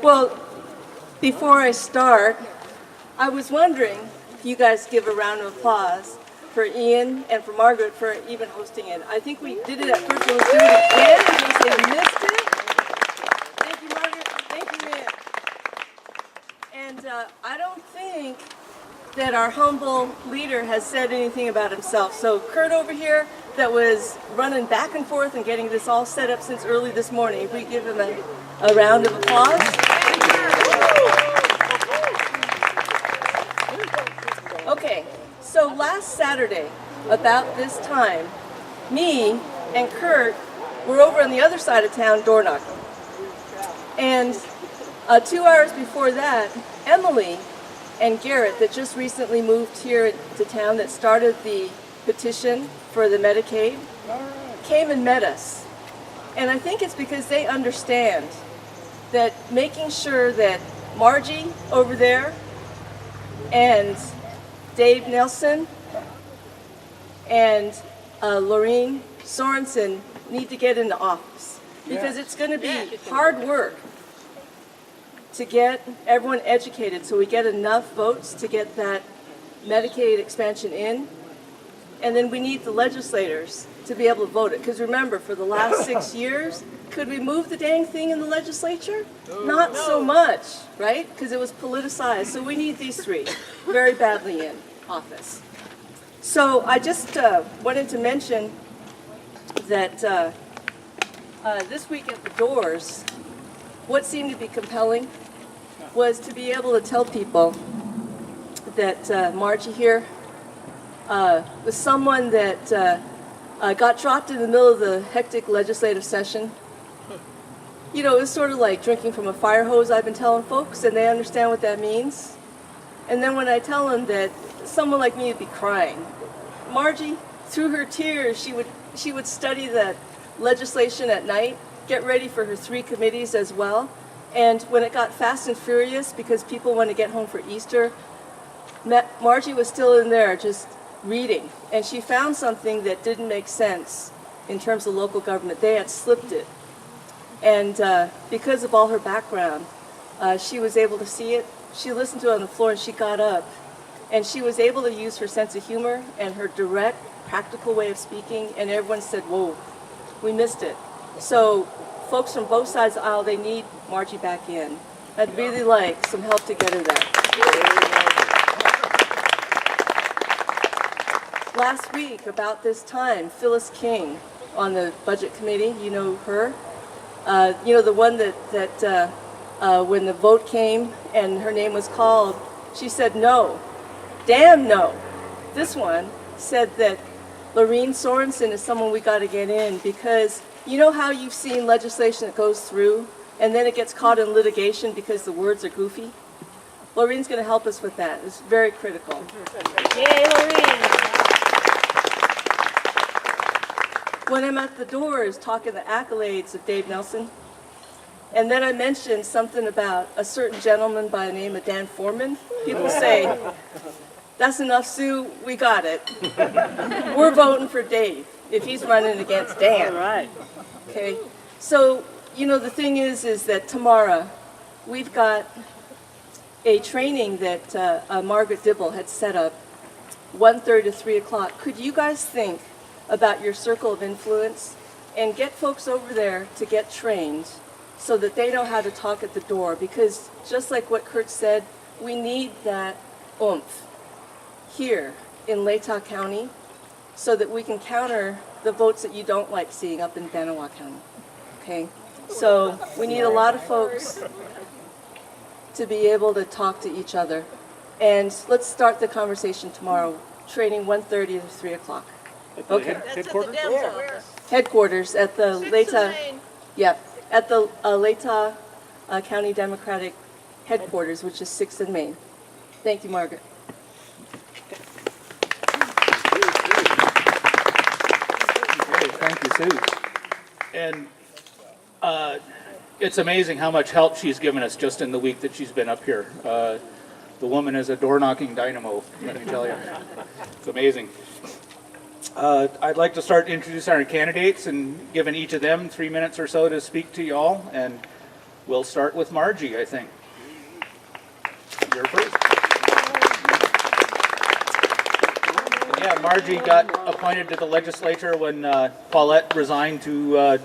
Well, before I start, I was wondering if you guys give a round of applause for Ian and for Margaret for even hosting it. I think we did it at first, and we'll do it again in case they missed it. Thank you, Margaret. Thank you, Ian. And I don't think that our humble leader has said anything about himself. So Kurt over here, that was running back and forth and getting this all set up since early this morning. If we give him a round of applause. Okay, so last Saturday, about this time, me and Kurt were over on the other side of town door knocking. And 2 hours before that, Emily and Garrett, that just recently moved here to town, that started the petition for the Medicaid, came and met us. And I think it's because they understand that making sure that Margie over there and Dave Nelson and Lorene Sorensen need to get into office, because it's going to be hard work to get everyone educated so we get enough votes to get that Medicaid expansion in. And then we need the legislators to be able to vote it. Because remember, for the last 6 years, could we move the dang thing in the legislature? Not so much, right? Because it was politicized. So we need these three very badly in office. So I just wanted to mention that this week at the doors, what seemed to be compelling was to be able to tell people that Margie here was someone that got dropped in the middle of the hectic legislative session. You know, it was sort of like drinking from a fire hose, I've been telling folks, and they understand what that means. And then when I tell them that someone like me would be crying, Margie, through her tears, she would study the legislation at night, get ready for her 3 committees as well. And when it got fast and furious because people want to get home for Easter, Margie was still in there just reading. And she found something that didn't make sense in terms of local government. They had slipped it. And because of all her background, she was able to see it. She listened to it on the floor and she got up. And she was able to use her sense of humor and her direct, practical way of speaking. And everyone said, whoa, we missed it. So folks from both sides of the aisle, they need Margie back in. I'd really like some help to get her there. Last week, about this time, Phyllis King on the Budget Committee, you know her, you know, the one that when the vote came and her name was called, she said no, damn no. This one said that Lorene Sorensen is someone we got to get in, because you know how you've seen legislation that goes through and then it gets caught in litigation because the words are goofy? Lorene's going to help us with that. It's very critical. Yay, Lorene! When I'm at the doors talking the accolades of Dave Nelson, and then I mentioned something about a certain gentleman by the name of Dan Foreman, people say, that's enough, Sue, we got it. We're voting for Dave if he's running against Dan. All right. Okay, so, you know, the thing is that tomorrow we've got a training that Margaret Dibble had set up, 1:30 to 3 o'clock. Could you guys think about your circle of influence and get folks over there to get trained so that they know how to talk at the door? Because just like what Kurt said, we need that oomph here in Latah County so that we can counter the votes that you don't like seeing up in Benoit County. Okay, so we need a lot of folks to be able to talk to each other. And let's start the conversation tomorrow, training 1:30 to 3 o'clock. Okay. Headquarters? Headquarters at the Latah, yeah, at the Latah County Democratic headquarters, which is 6th and Main. Thank you, Margaret. Thank you, Sue. And it's amazing how much help she's given us just in the week that she's been up here. The woman is a door-knocking dynamo, let me tell you. It's amazing. I'd like to start introducing our candidates and giving each of them 3 minutes or so to speak to you all. And We'll start with Margie, I think. You're first. And yeah, Margie got appointed to the legislature when Paulette resigned to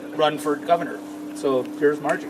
run for governor. So here's Margie.